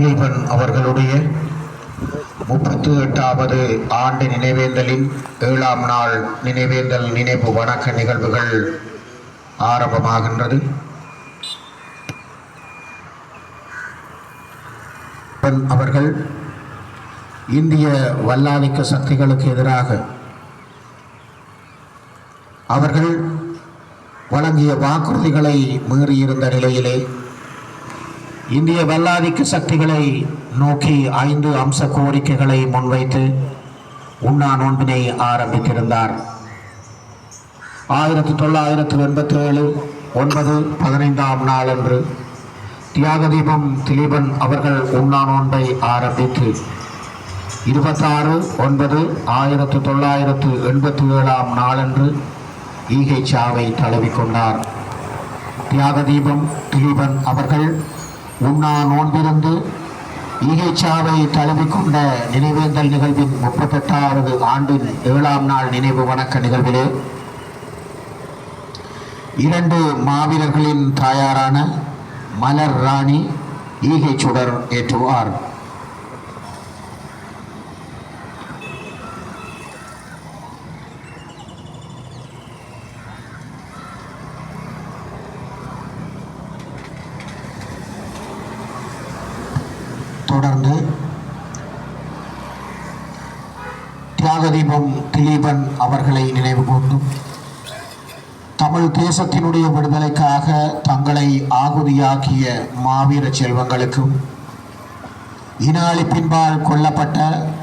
திலீபன் அவர்களுடைய 38வது ஆண்டு நினைவேந்தலின் 7ஆம் நாள் நினைவேந்தல் நினைவு வணக்க நிகழ்வுகள் ஆரம்பமாகின்றது. அவர்கள் இந்திய வல்லாதிக்க சக்திகளுக்கு எதிராக அவர்கள் வழங்கிய வாக்குறுதிகளை மீறியிருந்த நிலையிலே இந்திய வல்லாதிக்க சக்திகளை நோக்கி 5 அம்ச கோரிக்கைகளை முன்வைத்து உண்ணா நோன்பினை ஆரம்பித்திருந்தார். 1987 9/15 நாளன்று தியாகதீபம் திலீபன் அவர்கள் உண்ணா நோன்பை ஆரம்பித்து 26/9/1987 நாளன்று ஈகை சாவை தழுவிக்கொண்டார். தியாகதீபம் திலீபன் அவர்கள் உண்ணா நோன்பிருந்து ஈகைச்சாவை தழுவிக்கொண்ட நினைவேந்தல் நிகழ்வின் 38வது ஆண்டின் 7ஆம் நாள் நினைவு வணக்க நிகழ்விலே 2 மாவீரர்களின் தாயாரான மலர் ராணி ஈகை சுடர் ஏற்றுவார். தொடர்ந்து தியாகதீபம் திலீபன் அவர்களை நினைவு கூர்ந்தும் தமிழ் தேசத்தினுடைய விடுதலைக்காக தங்களை ஆகுதியாக்கிய மாவீர செல்வங்களுக்கும் இன அழிப்பின்பால் கொல்லப்பட்ட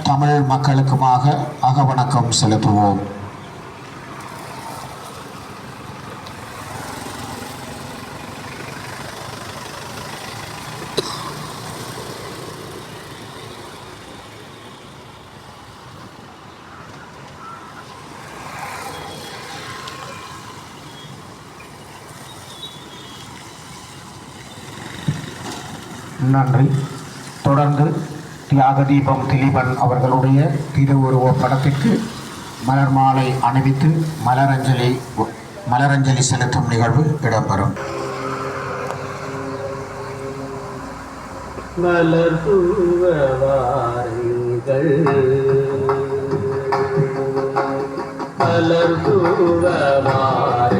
தமிழ் மக்களுக்குமாக அகவணக்கம் செலுத்துவோம். நன்றி. தொடர்ந்து தியாகதீபம் திலீபன் அவர்களுடைய திருவுருவ படத்திற்கு மலர் மாலை அணிவித்து மலரஞ்சலி செலுத்தும் நிகழ்வு இடம்பெறும். மலர் தூவாருங்கள் மலர் தூவாருங்கள்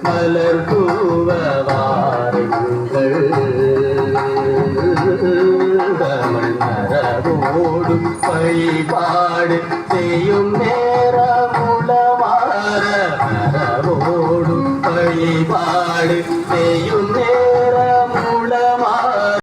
மலர் தூவாருங்கள் தமிழ் மரபோடும் வழிபாடு செய்யும் நேரமுளவார மரபோடும் வழிபாடு செய்யும் நேர